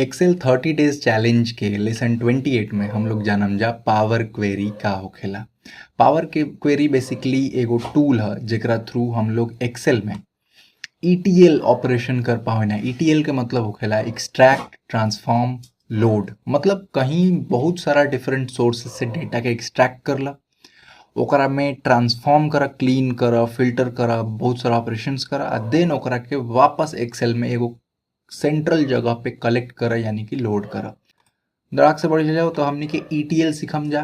Excel 30 days challenge के lesson 28 में हम लोग जानम जा पावर क्वेरी का होखेला। पावर के क्वेरी बेसिकली एगो टूल है जेकरा थ्रू हम लोग एक्सेल में ईटीएल ऑपरेशन कर पावे ना। ईटीएल के मतलब होखेला एक्सट्रैक्ट ट्रांसफॉर्म लोड। मतलब कहीं बहुत सारा डिफरेंट सोर्सेस से डेटा के एक्सट्रैक्ट करला, ओकरा में ट्रांसफॉर्म करा, क्लीन करा, फिल्टर करा, बहुत सारा ऑपरेशंस करा, देन ओकरा के वापस एक्सेल में एगो सेंट्रल जगह पे कलेक्ट करा यानी कि लोड करा। दराक से बढ़ जाओ तो हमने के ईटीएल सीखम जा।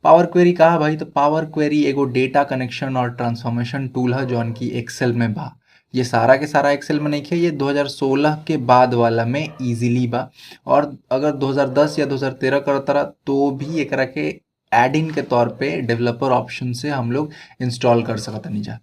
पावर क्वेरी कहा भाई, तो पावर क्वेरी एगो डेटा कनेक्शन और ट्रांसफॉर्मेशन टूल है जौन की एक्सेल में बा। ये सारा के सारा एक्सेल में नहीं है, ये 2016 के बाद वाला में इजीली बा। और अगर 2010 या 2013 करता रहा तो भी एकरा के एड इन के तौर पे डेवलपर ऑप्शन से हम लोग इंस्टॉल कर सकत नहीं जा।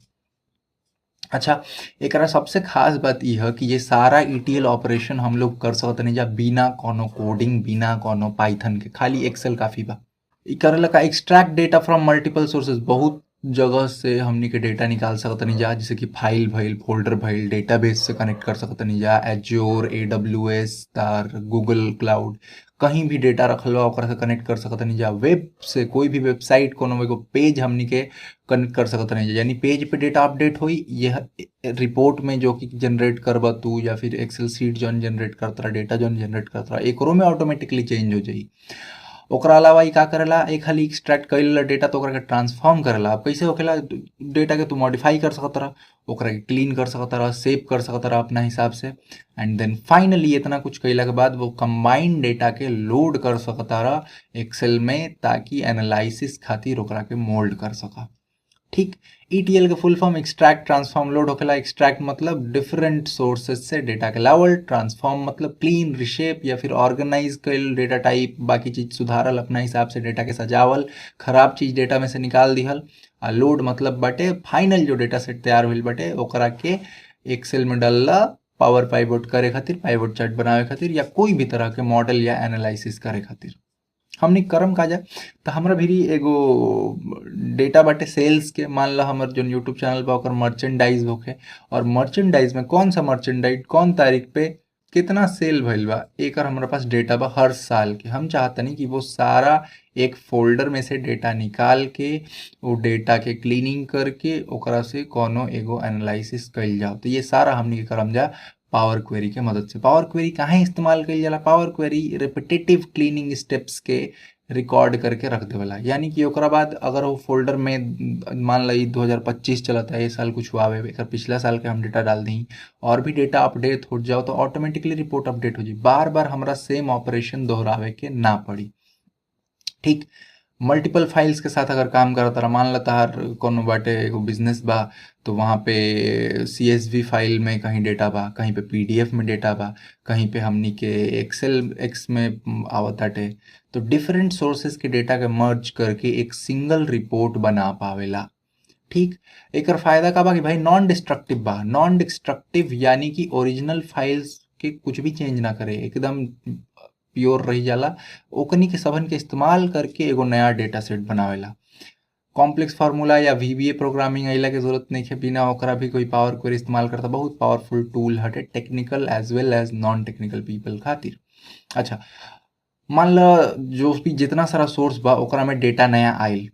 अच्छा, एकरा सबसे खास बात यह है कि ये सारा ईटीएल ऑपरेशन हम लोग कर सकत नहीं जा बिना कोनो कोडिंग, बिना कोनो पाइथन के, खाली एक्सेल काफी बा। इ करेला का extract data from multiple sources. बहुत जगह से हमनी के डेटा निकाल सकत नहीं जा, जैसे कि फाइल भइल, फोल्डर भइल, डेटाबेस से कनेक्ट कर सकत नहीं जा, एज्योर, एडब्ल्यूएस, तार गूगल क्लाउड, कहीं भी डेटा रखल बा ओकरा से कनेक्ट कर सकत नहीं जा। वेब से कोई भी वेबसाइट, कोनो एगो पेज हमनी के कनेक्ट कर सकत नहीं जा, यानी पेज पे डेटा अपडेट होई, यह रिपोर्ट में जो कि जनरेट करबा तू या फिर एक्सेल सीट जौन जनरेट करता रहा, डेटा जौन जनरेट करता रहा, एकरो में ऑटोमेटिकली चेंज हो जाई। ओकरा अलावा इ का करेला, एक खाली एक्सट्रैक्ट कइल डेटा तो ओकरा के ट्रांसफॉर्म करेला। अब कैसे होखेला, डेटा के तू मॉडिफाई कर सकत रहा, ओकरा के क्लीन कर सकत रहा, सेव कर सकत रहा अपना हिसाब से, एंड देन फाइनली इतना कुछ कइला के बाद वो कंबाइंड डेटा के लोड कर सकत रहा एक्सेल में, ताकि एनालिसिस खातिर ओकरा के मोल्ड कर सका। ठीक, ईटीएल के full form extract transform load होखेला। एक्सट्रैक्ट मतलब डिफरेंट सोर्सेस से डेटा के लावल, ट्रांसफॉर्म मतलब क्लीन, रिशेप या फिर ऑर्गेनाइज कइल डेटा टाइप, बाकी चीज सुधारल, अपना हिसाब से डेटा के सजावल, खराब चीज डेटा में से निकाल दिहल। आ लोड मतलब बाटे फाइनल जो डेटा सेट तैयार होइल बाटे ओकरा के एक्सेल में डालला, पावर पाइवोट करे खातिर, पाइवोट चार्ट बनावे खातिर, या कोई भी तरह के मॉडल या एनालिसिस करे खातिर। हमनी करम काजा, तो हमरा भी एगो डेटा बाटे सेल्स के। मान ला हमर जो यूट्यूब चैनल बा ओकर मर्चेंडाइज होखे, और मर्चेंडाइज में कौन सा मर्चेंडाइज कौन तारीख पे कितना सेल भइल बा, एकर हमरा पास डेटा बा हर साल के। हम चाहतनी कि वो सारा एक फोल्डर में से डेटा निकाल के, वो डेटा के क्लीनिंग करके ओकरा से कोनो एगो एनालिसिस कइल जाओ। तो ये सारा हमनी के करम जा पावर क्वेरी के मदद से। पावर क्वेरी काहे इस्तेमाल कइल जाला, power query repetitive cleaning steps के रिकॉर्ड करके रख देवला, यानी कि ओकरा बाद अगर वो फोल्डर में मान ली 2025 चलता है, ये साल कुछ हुआ है, एकर पिछला साल के हम डेटा डाल दी और भी डेटा अपडेट हो जाओ तो ऑटोमेटिकली रिपोर्ट अपडेट हो जाए, बार बार हमरा सेम ऑपरेशन दोहरावे के ना पड़ी। ठीक, मल्टीपल फाइल्स के साथ अगर काम करत रहा, मान ला तार कोनो बाटे एगो बिजनेस बा, तो वहाँ पे सीएसवी फाइल में कहीं डेटा बा, कहीं पे पीडीएफ में डेटा बा, कहीं पे हमनी के एक्सेल एक्स में आवत आटे, तो डिफरेंट सोर्सेस के डेटा के मर्ज करके एक सिंगल रिपोर्ट बना पावेला। ठीक, एकर फायदा का बा कि भाई नॉन डिस्ट्रक्टिव बा। नॉन डिस्ट्रक्टिव यानी कि ओरिजिनल फाइल्स के कुछ भी चेंज ना करे, एकदम प्योर रही जाला। ओकनी के सबन के इस्तेमाल करके एगो नया डेटा सेट बनावेला। कॉम्प्लेक्स फार्मूला या वीबीए प्रोग्रामिंग अइला के जरूरत नहीं है, बिना ओकरा भी कोई पावर क्वेरी इस्तेमाल करता। बहुत पावरफुल टूल हटे, technical as well as non technical people खातिर। अच्छा, मान ला जो भी जितना सारा सोर्स बा ओकरा में डेटा नया आइल,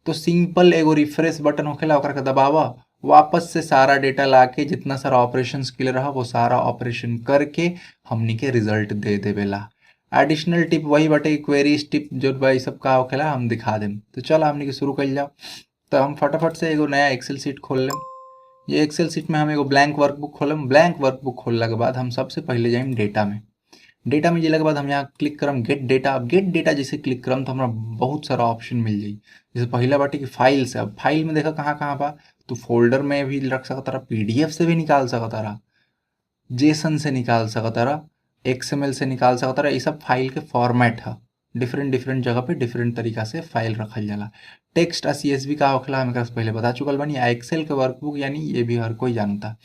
तो सिंपल एगो रिफ्रेश बटन होखेला, ओकरा के दबावा, वापस से सारा डेटा लाके जितना सारा ऑपरेशन के लिए रहा वो सारा ऑपरेशन करके हमनी के रिजल्ट दे देवेला। एडिशनल टिप वही बाटे, क्वेरीज टिप जो बा सब का होखेला हम दिखा देम। तो चल हमनी के शुरू कर जाओ। तो हम फटाफट से एगो नया एक्सेल शीट खोल लेम। ये एक्सेल शीट में हम एगो ब्लैंक वर्कबुक खोलम। ब्लैंक वर्कबुक खोलला के बाद हम सबसे पहले जाइम डेटा में। डेटा में जेला के बाद हम यहाँ क्लिक करम गेट डेटा। अब गेट डेटा जैसे क्लिक करम तो हमरा बहुत सारा ऑप्शन मिल जाई। जैसे पहला बाटे कि फाइल से, अब फाइल में देखा कहाँ कहाँ बा, तो फोल्डर में भी रख सकता रहा, पीडीएफ से भी निकाल सकता रहा, जेसन से निकाल सकता रहा, एक्सएमएल से निकाल सकता रहा। ये सब फाइल के फॉर्मेट है। डिफरेंट डिफरेंट जगह पे डिफरेंट तरीका से फाइल रखल जाला। टेक्स्ट आ सीएसवी का होखेला हम एकरा से पहले बता चुकल बानी। एक्सेल के वर्कबुक यानी ये भी हर कोई जानता।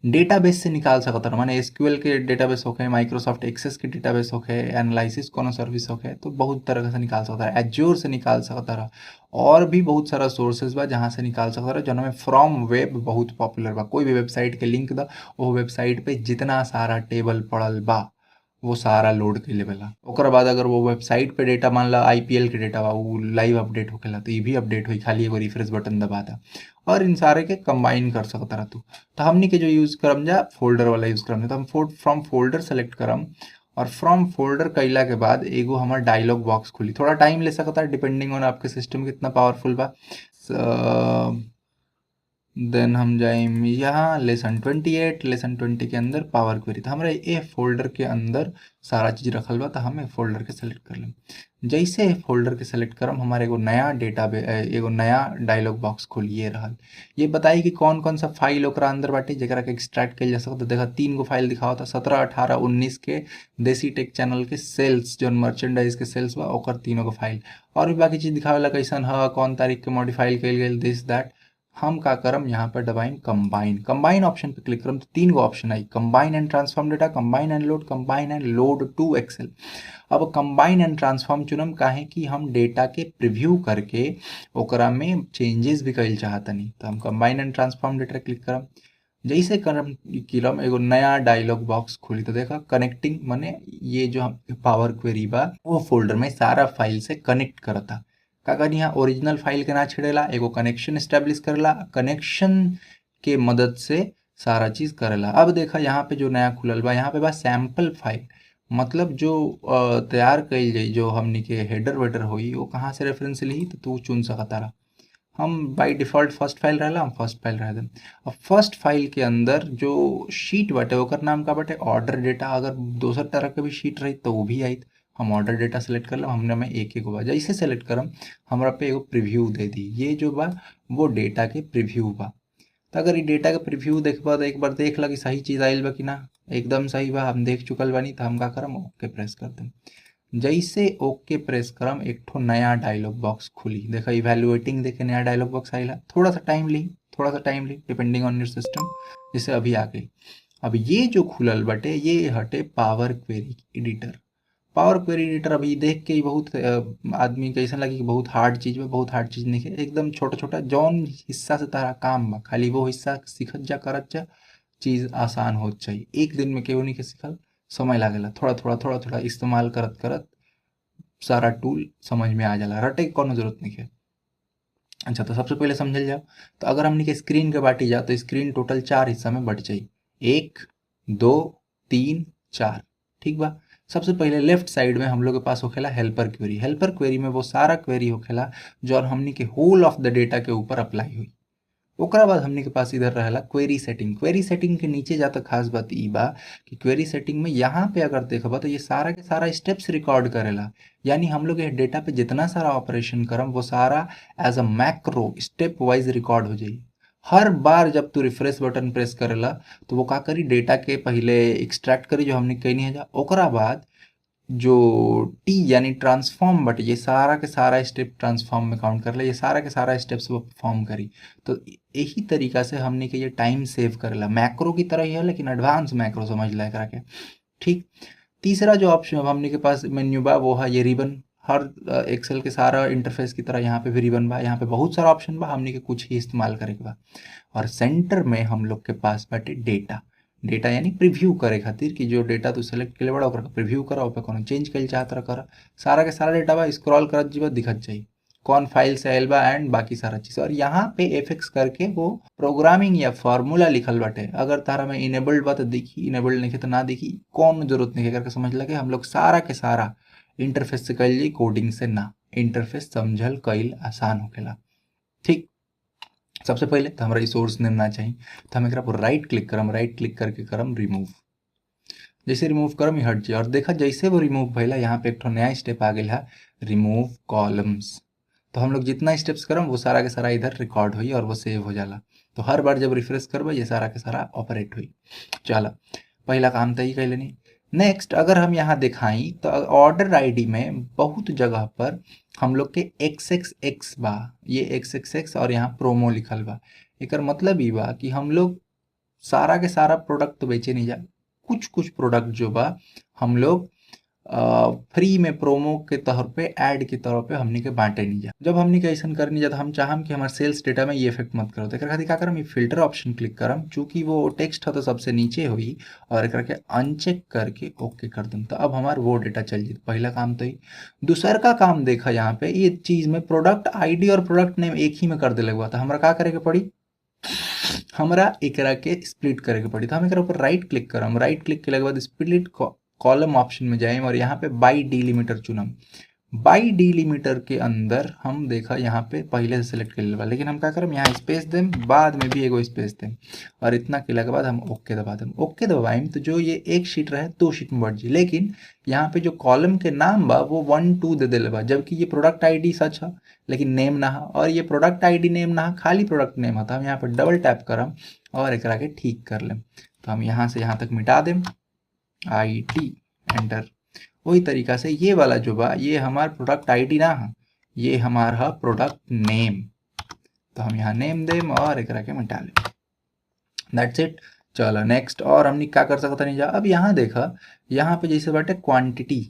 डेटाबेस से निकाल सकता रहा, माने एसक्यूएल के डेटाबेस होखे, माइक्रोसॉफ्ट एक्सेस के डेटाबेस होखे, एनालिसिस कोनो सर्विस होखे, तो बहुत तरह से निकाल सकता रहा। एज्योर से निकाल सकता रहा, और भी बहुत सारा सोर्सेज बा जहाँ से निकाल सकता रहा। जौन में फ्रॉम वेब बहुत पॉपुलर बा। कोई भी वेबसाइट के लिंक दा, वो वेबसाइट पे जितना सारा टेबल पड़ल बा वो सारा लोड कइले बेला। ओकर बाद अगर वो वेबसाइट पे डेटा मान ला आईपीएल के डेटा बा वो लाइव अपडेट होखेला तो ये भी अपडेट होई, खाली एगो रिफ्रेश बटन दबा दा और इन सारे के कंबाइन कर सकता रह तू। तो हमनी के जो यूज करम जा फोल्डर वाला यूज करम जा, तो हम फ्रॉम फोल्डर सेलेक्ट करम और फ्रॉम फोल्डर कइला के बाद एगो हमार डायलॉग बॉक्स खुली। थोड़ा टाइम ले सकता है डिपेंडिंग ऑन आपके सिस्टम कितना पावरफुल बा। देन हम जाइम यहाँ लेसन 20 के अंदर पावर क्वेरी, तो हमारे ए फोल्डर के अंदर सारा चीज रखल बा, तो हम ए फोल्डर के सेलेक्ट कर लें। जैसे ए फोल्डर के सेलेक्ट करम हमारे एगो नया एगो नया डायलॉग बॉक्स खोलिए रहल। ये बताई कि कौन कौन सा फाइल ओकरा अंदर बाटे जेकरा के एक्सट्रैक्ट कइल जा सकता। देखा 3 गो फाइल दिखावता 17, 18, 19 के देसी टेक चैनल के सेल्स जो मर्चेंडाइज के सेल्स बा ओकर 3 गो फाइल, और भी बाकी चीज दिखावेला कैसन ह कौन तारीख के मॉडिफाइल कइल गेल दिस दैट। हम का करम यहाँ पर दबाइन कंबाइन ऑप्शन पे क्लिक करम तो 3 गो ऑप्शन आई, combine and transform data, combine and load to Excel. अब कंबाइन एंड ट्रांसफॉर्म चुनम काहे कि हम डेटा के प्रीव्यू करके ओकरा में चेंजेस भी कइल चाहतनी, तो हम combine and transform data click करम। जैसे करम एगो नया डायलॉग बॉक्स खुली, तो देखा कनेक्टिंग माने ये जो हम पावर क्वेरी बा वो फोल्डर में सारा फाइल से कनेक्ट करता। का करी यहाँ ओरिजिनल फाइल के ना छेड़ेला, एगो कनेक्शन स्टैब्लिश करेला, कनेक्शन के मदद से सारा चीज करेला। अब देखा यहाँ पे जो नया खुलल बा यहाँ पे बा सैम्पल फाइल, मतलब जो तैयार कइल जाई जो हमनी के हेडर वेडर होई वो कहाँ से रेफरेंस ली तो तू चुन सकता रहा। हम बाय डिफॉल्ट फर्स्ट फाइल रहला, हम फर्स्ट फाइल रह देम। अब फर्स्ट फाइल के अंदर जो शीट बाटे ओकर नाम का बाटे ऑर्डर डेटा, अगर दोसर तरह के भी शीट रही तो वो भी आई। हम ऑर्डर डेटा सेलेक्ट कर लो, हमने में एक बा। जैसे सेलेक्ट करम हमरा पे एगो प्रीव्यू दे दी, ये जो बा वो डेटा के प्रीव्यू बा। तो अगर ये डेटा के प्रीव्यू देखबा तो एक बार देख ला कि सही चीज आइल बा कि ना, एकदम सही बा, हम देख चुकल बानी। तो हम का करम ओके प्रेस कर देम। जैसे ओके प्रेस करम एक ठो नया डायलॉग बॉक्स खुली, देखा इवैल्यूएटिंग देखे नया डायलॉग बॉक्स आइला। थोड़ा सा टाइम ली डिपेंडिंग ऑन योर सिस्टम, जैसे अभी आ गई। अब ये जो खुलल बटे ये हटे power query editor. Power query editor अभी देख के ही बहुत आदमी के ऐसा लगी कि बहुत हार्ड चीज बा, बहुत हार्ड चीज नहीं है, एकदम छोटा छोटा जौन हिस्सा से तारा काम बा खाली वो हिस्सा सीखत जा करत जा, चीज आसान हो चाहिए। एक दिन में केहू नहीं के सीखल, समय लागेला, थोड़ा थोड़ा इस्तेमाल करत करत सारा टूल समझ में आ जाला, रटे के कोनो जरूरत नहीं है। अच्छा तो सबसे पहले समझल जाओ, तो अगर हमनी के स्क्रीन के बाटी जा तो स्क्रीन टोटल 4 हिस्सा में बट जाई, 1 2 3 4, ठीक बा। सबसे पहले लेफ्ट साइड में हम लोग के पास होखेला हेल्पर क्वेरी। हेल्पर क्वेरी में वो सारा क्वेरी होखेला जो हमनी के होल ऑफ द डेटा के ऊपर अप्लाई हुई। ओकरा बाद हमनी के पास इधर रहेला क्वेरी सेटिंग। क्वेरी सेटिंग के नीचे जाता खास बात ई बा कि क्वेरी सेटिंग में यहाँ पे अगर देखबा तो ये सारा के सारा स्टेप्स रिकॉर्ड करेला, यानी हम लोग ये डेटा पे जितना सारा ऑपरेशन करम वो सारा as a macro step wise record हो जाई। हर बार जब तू रिफ्रेश बटन प्रेस करेला तो वो का करी डेटा के पहले एक्सट्रैक्ट करी जो हमने कही नहीं जा, ओकरा बाद जो टी यानी ट्रांसफॉर्म बट ये सारा के सारा स्टेप ट्रांसफॉर्म में काउंट कर ले, ये सारा के सारा स्टेप्स वो परफॉर्म करी। तो यही तरीका से हमने के ये टाइम सेव करेला, मैक्रो की तरह ही है लेकिन एडवांस मैक्रो समझ ला एकरा के, ठीक। तीसरा जो ऑप्शन हमने के पास मेन्यू बा वो है ये रिबन। हर एक्सेल के सारा इंटरफेस की तरह यहाँ पे भी रिबन बा, यहाँ पे बहुत सारा ऑप्शन बा, हमने के कुछ ही इस्तेमाल करे के बा। और सेंटर में हम लोग के पास बाटे डेटा। डेटा यानी प्रीव्यू करे खातिर कि जो डेटा तू सेलेक्ट के बड़ा ओकरा प्रीव्यू करा, ओपे कोनो चेंज कइल चाहत रहा करा। सारा के सारा डेटा बा स्क्रॉल करत जीवा दिखत जाई कौन फाइल से आइल बा एंड बाकी सारा चीज। और यहाँ पे एफएक्स करके वो प्रोग्रामिंग या फार्मूला लिखल बाटे, अगर तारा में इनेबल्ड बा तो दिखी, इनेबल्ड नहीं तो ना दिखी, कौन जरूरत नहीं है करके समझ लगे। हम लोग सारा के सारा इंटरफेस से कइल जाई, कोडिंग से ना। इंटरफेस समझल कइल आसान होखेला, ठीक। सबसे पहले तो हमारा सोर्स नेम ना चाहिए, तो हम एकरा पर राइट क्लिक करम, राइट क्लिक करके करम रिमूव। जैसे रिमूव करम ये हट जाए, और देखा जैसे वो रिमूव भइला यहाँ पे एक ठो नया स्टेप आ गया है रिमूव कॉलम्स। तो हम लोग जितना स्टेप्स करम वो सारा के सारा इधर रिकॉर्ड हुई और वो सेव हो जाला। तो हर बार जब रिफ्रेश करबा ये सारा के सारा ऑपरेट हुई। चला पहला काम तो ही कर लेनी। नेक्स्ट अगर हम यहाँ दिखाई तो ऑर्डर आईडी में बहुत जगह पर हम लोग के XXX बा, ये XXX और यहाँ प्रोमो लिखल बा। एकर मतलब ई बा कि हम लोग सारा के सारा प्रोडक्ट तो बेचे नहीं जा, कुछ कुछ प्रोडक्ट जो बा हम लोग फ्री में प्रोमो के तौर पे ऐड के तौर पे हमनी के बांटे नहीं जा। जब हमनी के ऐसा करनी जा तो हम चाहम कि हमारे सेल्स डेटा में ये इफेक्ट मत करो, तो एकरा खातिर का करम, फिल्टर ऑप्शन क्लिक करम, चूंकि वो टेक्स्ट हो तो सबसे नीचे हुई, और एकरा के अनचेक करके ओके कर दूँ, तो अब हमार वो डेटा चल जाए। पहला काम तो ही। दूसर का काम देखा यहाँ पे ये चीज में प्रोडक्ट आईडी और प्रोडक्ट नेम एक ही में कर दिले हुआ था, हमरा का करे के पड़ी, हमरा एकरा के स्प्लिट करे के पड़ी। तो हम एकरा ऊपर राइट क्लिक करम, राइट क्लिक के बाद स्प्लिट कॉलम ऑप्शन में जाएं और यहाँ पे बाई डिलीमीटर चुनम। बाई डिलीमीटर के अंदर हम देखा यहाँ पे पहले से सिलेक्ट कर लेवा, लेकिन हम क्या करम, यहाँ स्पेस देम, बाद में भी एगो स्पेस देम, और इतना के के बाद हम ओके दबा देम। ओके दबाइम तो जो ये एक शीट रहे 2 शीट में बढ़ जाए, लेकिन यहाँ पे जो कॉलम के नाम बा वो 1 2 दे दिले बा, जबकि ये प्रोडक्ट आईडी सच है लेकिन नेम ना है, और ये प्रोडक्ट आईडी नेम ना है, खाली प्रोडक्ट नेम है। तो हम यहाँ पे डबल टैप करम और एकरा के ठीक कर लेम। तो हम यहाँ से यहाँ तक मिटा देम, आईडी एंटर। वही तरीका से ये वाला जो बा ये हमार प्रोडक्ट आईडी ना है, ये हमारा प्रोडक्ट नेम। तो हम यहाँ नेम देम और एकरा के मिटा लें। That's it. चलो नेक्स्ट। और हमने क्या कर सकता नहीं जा, अब यहाँ देखा, यहाँ पे जैसे बाटे क्वांटिटी,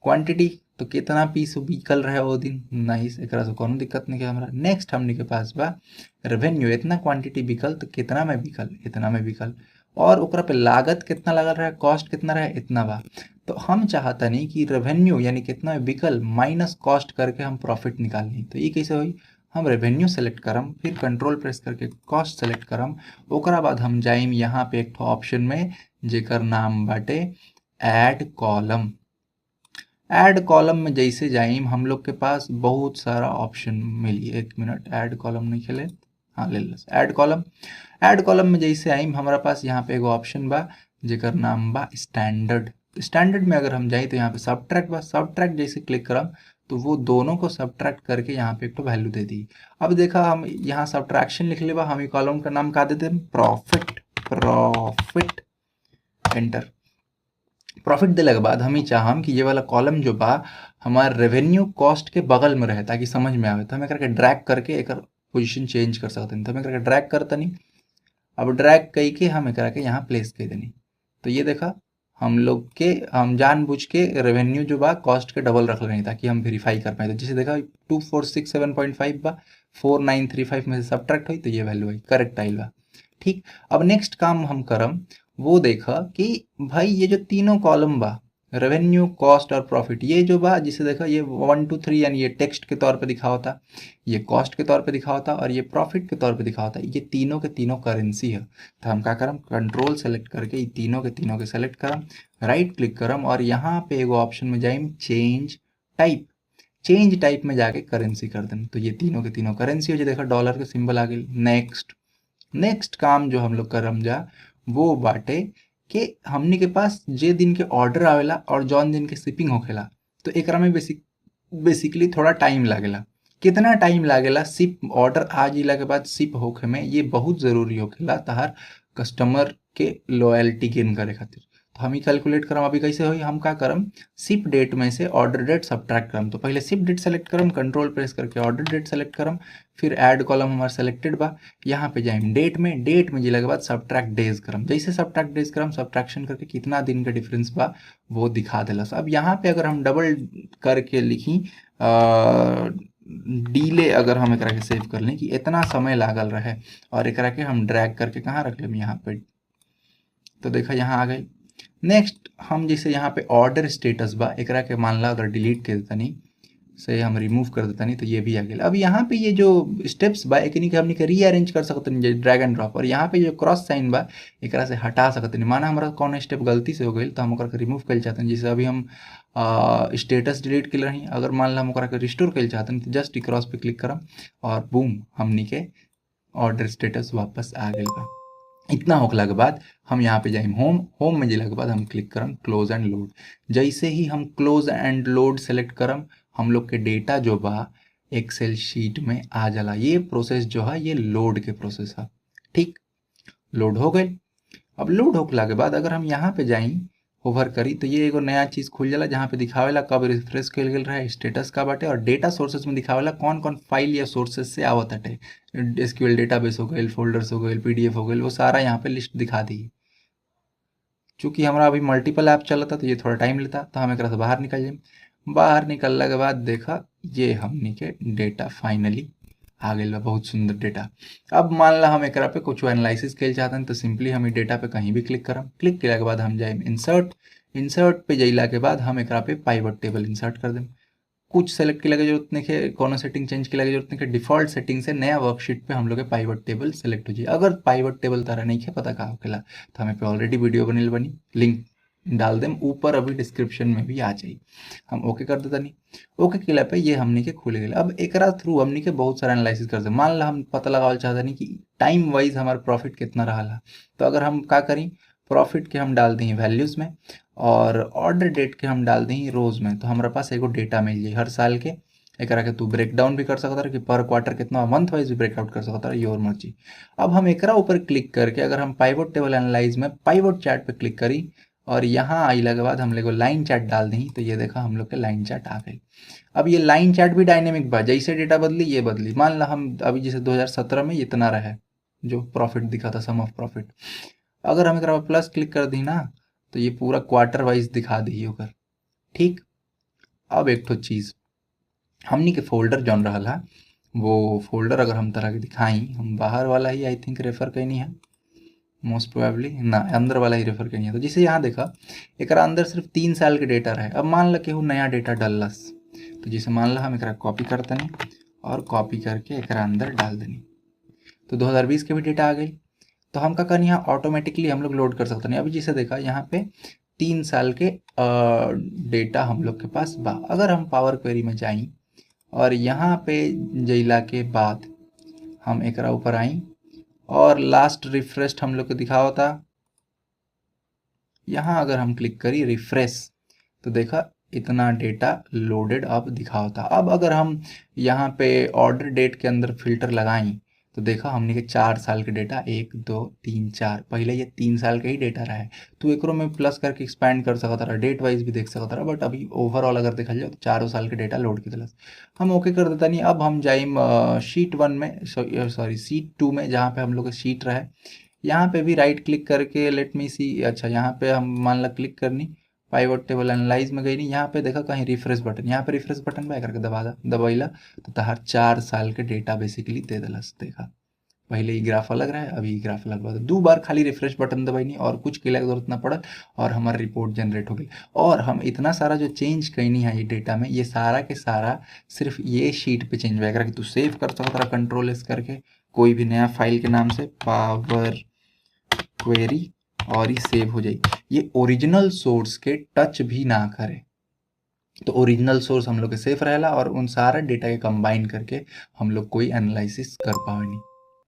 क्वांटिटी तो कितना पीस बिकल रहे वो दिन, नहीं एकरा से कोनो दिक्कत नहीं है हमरा। नेक्स्ट हमने के पास बा रेवेन्यू, इतना क्वांटिटी बिकल तो कितना में बिकल, इतना में बिकल, और ओकरा पे लागत कितना लगल रहा, कॉस्ट कितना रहा, इतना बा। तो हम चाहता नहीं कि रेवेन्यू यानी कितना में बिकल माइनस कॉस्ट करके हम प्रॉफिट निकाल ली। तो ये कैसे हुई, हम रेवेन्यू सेलेक्ट करम, फिर कंट्रोल प्रेस करके कॉस्ट सेलेक्ट करम, ओकरा बाद हम जाइम यहाँ पे एक ऑप्शन में जेकर नाम बाटे ऐड कॉलम। ऐड कॉलम में जैसे जाइम हम लोग के पास बहुत सारा ऑप्शन मिली। एक मिनट, ऐड कॉलम नहीं खेले, हाँ ले ऐड कॉलम। ऐड कॉलम में जैसे आइम हमारा पास यहाँ पे एगो ऑप्शन बा जेकर नाम बा स्टैंडर्ड। स्टैंडर्ड में अगर हम जाए तो यहाँ पे सब्ट्रैक्ट बा, सब्ट्रैक्ट जैसे क्लिक करम तो वो दोनों को सब्ट्रैक्ट करके यहाँ पे एक तो वैल्यू दे दी। अब देखा हम यहाँ सब्ट्रैक्शन लिख ले बा, हम कॉलम का नाम का देते प्रॉफिट, प्रॉफिट एंटर। प्रॉफिट दिले के बाद हम ही चाहम कि ये वाला कॉलम जो बा हमारे रेवेन्यू कॉस्ट के बगल में रहे ताकि समझ में आवे। तो हम करके ड्रैग करके एक पोजीशन चेंज कर सकते हैं। तो हम करके ड्रैग करता नहीं, अब ड्रैग कई के हम करके यहाँ प्लेस कर देनी। तो ये देखा हम लोग के हम जानबूझ के रेवेन्यू जो बा कॉस्ट के डबल रख लेनी ताकि हम वेरीफाई कर पाए। तो जैसे देखा 2467.5 बा, 4935 में से सब्ट्रैक्ट हुई तो ये वैल्यू आई, करेक्ट आइल बा। ठीक। अब नेक्स्ट काम हम करम वो देखा कि भाई ये जो तीनों कॉलम बा रेवेन्यू कॉस्ट और प्रॉफिट, ये जो बा जिसे देखा ये 1 2 3 यानी ये टेक्स्ट के तौर पे दिखा होता, ये कॉस्ट के तौर पे दिखा होता और ये प्रॉफिट के तौर पे दिखा होता, ये तीनों के तीनों करेंसी है। तो हम क्या करम, कंट्रोल सेलेक्ट करके ये तीनों के सेलेक्ट करम, राइट क्लिक करम और यहाँ पे एगो ऑप्शन में जाइम चेंज टाइप। चेंज टाइप में जाके करेंसी कर दें तो ये तीनों के तीनों करेंसी हो जाए। देखा डॉलर के सिंबल आ गए। नेक्स्ट। नेक्स्ट काम जो हम लोग करम जा वो बाटे कि हमनी के पास जे दिन के ऑर्डर आवेला और जौन दिन के शिपिंग होखेला तो एकरा में बेसिकली थोड़ा टाइम लागेला। कितना टाइम लागेला शिप ऑर्डर आ जिला के बाद शिप होखे में, ये बहुत ज़रूरी होखेला तहार कस्टमर के लॉयल्टी गेन करे खातिर। तो हम ही कैलकुलेट करम अभी कैसे होई, हम का करम शिप डेट में से ऑर्डर डेट सब्ट्रैक्ट करम। तो पहले शिप डेट सेलेक्ट करम, कंट्रोल प्रेस करके ऑर्डर डेट सेलेक्ट करम, फिर ऐड कॉलम हमारा सेलेक्टेड बा, यहाँ पे जाइम डेट में, डेट में जिला के बाद सब्ट्रैक्ट डेज करम। जैसे सब्ट्रैक्ट डेज करम सब्ट्रैक्शन करके कितना दिन का डिफरेंस बा वो दिखा देला। अब यहाँ पे अगर हम डबल करके लिखी डीले, अगर हम एकरा के सेव कर लें कि इतना समय लागल रहे और एकरा के हम ड्रैग करके कहाँ रख लें यहाँ पे, तो देखा यहाँ आ गई। नेक्स्ट हम जैसे यहाँ पे ऑर्डर स्टेटस बा एकरा के मान ला अगर डिलीट कर देता नहीं से हम रिमूव कर देता नहीं तो ये भी आ गया। अब यहाँ पे ये जो स्टेप्स बा एक के हमने रीअरेंज कर सकते नहीं ड्रैग एंड ड्रॉप, और यहाँ पे जो क्रॉस साइन बा एकरा से हटा सकते नहीं। माना हमारा कौन स्टेप गलती से हो गई तो हम ओकरा के रिमूव कर चाहते हैं। जैसे अभी हम स्टेटस डिलीट कर रही, अगर मान ला हम ओकरा के रिस्टोर कर चाहते हैं तो जस्ट क्रॉस पे क्लिक करम और बूम हमनी के ऑर्डर स्टेटस वापस आ गई बा। इतना होखला के बाद हम यहाँ पे जाइम होम, होम में जिला के बाद हम क्लिक करम क्लोज एंड लोड। जैसे ही हम क्लोज एंड लोड सेलेक्ट करम हम लोग के डेटा जो बा एक्सेल शीट में आ जाला। ये प्रोसेस जो है ये लोड के प्रोसेस है। ठीक, लोड हो गई। अब लोड होखला के बाद अगर हम यहाँ पे जाई होवर करी तो ये एगो नया चीज़ खुल जाला जहाँ पे दिखावेला कब रिफ्रेश कल गेल रहा, स्टेटस का बाटे, और डेटा सोर्सेस में दिखावेला कौन कौन फाइल या सोर्सेस से आवत हटे। एसक्यूएल डेटाबेस हो गई, फोल्डर्स हो गई, पीडीएफ हो गई, वो सारा यहाँ पे लिस्ट दिखा दी। चूँकि हमारा अभी मल्टीपल ऐप चलता तो ये थोड़ा टाइम लेता, तो हम एकरा से बाहर निकल जाए। बाहर निकलला के बाद देखा ये हमनी के डेटा फाइनली आ गई बा, बहुत सुंदर डेटा। अब मान ला हम एकरा पे कुछ एनालिसिस कइल चाहतन तो सिंपली हम ई डेटा पे कहीं भी क्लिक करम। क्लिक केला के बाद हम जाए इंसर्ट। इंसर्ट पे जइला के बाद हम एकरा पे पाइवट टेबल इंसर्ट कर देम। कुछ सेलेक्ट के लगे जरूरत नहीं है, कोनो सेटिंग चेंज के लगे जरूरत नहीं है। डिफॉल्ट सेटिंग से नया वर्कशीट पे हम लोग के पाइवट टेबल सेलेक्ट हो जाए। अगर पाइवट टेबल तारा नहीं है पता का होकेला तो हमें पे ऑलरेडी वीडियो बनिल बनी, लिंक डाल देम ऊपर, अभी डिस्क्रिप्शन में भी आ जाई। हम ओके कर देता नहीं। ओके केला पे ये हमनी के खुल गए। अब एकरा थ्रू हमनी के बहुत सारा एनालिसिस कर दे। मान ला हम पता लगावल चाहता नहीं कि टाइम वाइज हमारा प्रॉफिट कितना रहा, तो अगर हम का करी, प्रॉफिट के हम डाल दी वैल्यूज में और ऑर्डर डेट के हम डाल दी रोज में, तो हमारे पास एगो डेटा मिल जाए हर साल के। एकरा के तू ब्रेक डाउन भी कर सकता है कि पर क्वार्टर कितना, मंथ वाइज भी ब्रेकआउट कर सकता है, योर मर्जी। अब हम एकरा ऊपर क्लिक करके अगर हम पाइवट टेबल एनालाइज में पाइवट चार्ट पे क्लिक करी और यहाँ आइला के बाद हम लोग लाइन चार्ट डाल दी, तो ये देखा हम लोग के लाइन चार्ट आ गई। अब ये लाइन चार्ट भी डायनेमिक बा, जैसे डेटा बदली ये बदली। मान ला हम अभी जैसे 2017 में इतना रहे जो प्रॉफिट दिखा था, सम ऑफ प्रॉफिट, अगर हम एकरा प्लस क्लिक कर दी ना तो ये पूरा क्वार्टर वाइज दिखा दी ओकर। ठीक। अब एक तो चीज़ हमनी के फोल्डर जौन रहा वो फोल्डर अगर हम तरह के दिखाई, हम बाहर वाला ही आई थिंक रेफर कैनी है मोस्ट प्रोबेबली ना, अंदर वाला ही रेफर करनी है। तो जैसे यहाँ देखा एक अंदर सिर्फ 3 साल के डेटा रहे। अब मान ला केहू नया डेटा डलस, तो जैसे मान ला हम एक कॉपी करते नहीं और कॉपी करके एक अंदर डाल देनी, तो 2020 के भी डेटा आ गई। तो हम का करनी है ऑटोमेटिकली हम लोग लोड कर सकते नहीं। अभी जैसे देखा यहाँ पे 3 साल के डेटा हम लोग के पास बा। अगर हम पावर क्वेरी में जाई और यहाँ पे जइला के बाद हम एक ऊपर आई और लास्ट रिफ्रेश हम लोग को दिखा होता, यहाँ अगर हम क्लिक करी रिफ्रेश तो देखा इतना डेटा लोडेड अब दिखा होता। अब अगर हम यहाँ पे ऑर्डर डेट के अंदर फिल्टर लगाई तो देखा हमने के 4 साल के डेटा 1 2 3 4, पहले ये 3 साल का ही डेटा रहा है। तो एक में प्लस करके एक्सपैंड कर सकता रहा, डेट वाइज भी देख सकता रहा, बट अभी ओवरऑल अगर देखा जाए तो 4 साल के डेटा लोड की दिलस। हम ओके कर देता नहीं। अब हम जाइम शीट 1 में, सॉरी शीट 2 में, जहाँ पे हम लोग का शीट रहे। यहाँ पे भी राइट क्लिक करके लेट मी सी, अच्छा यहाँ पे हम मान ला क्लिक करनी, पाइवट टेबल एनालाइज में गई नहीं, यहाँ पे देखा कहीं रिफ्रेश बटन, यहाँ पे रिफ्रेश बटन पे करके दबाइला तो तहार 4 साल के डेटा बेसिकली दे दिलस। देखा पहले ही ग्राफ अलग रहा है, अभी ग्राफ अलग बा। 2 बार खाली रिफ्रेश बटन दबाई और कुछ के लिए जरूरत ना पड़ल और हमारा रिपोर्ट जनरेट हो गई। और हम इतना सारा जो चेंज कैनी है ये डेटा में, ये सारा के सारा सिर्फ ये शीट पे चेंज होगा कि तू सेव कर सकता कंट्रोल एस करके कोई भी नया फाइल के नाम से पावर क्वेरी और ये सेव हो जाए। ये ओरिजिनल सोर्स के टच भी ना करे, तो ओरिजिनल सोर्स हम लोग के सेफ रहेला और उन सारा डेटा के कंबाइन करके हम लोग कोई एनालिसिस कर पावे नहीं।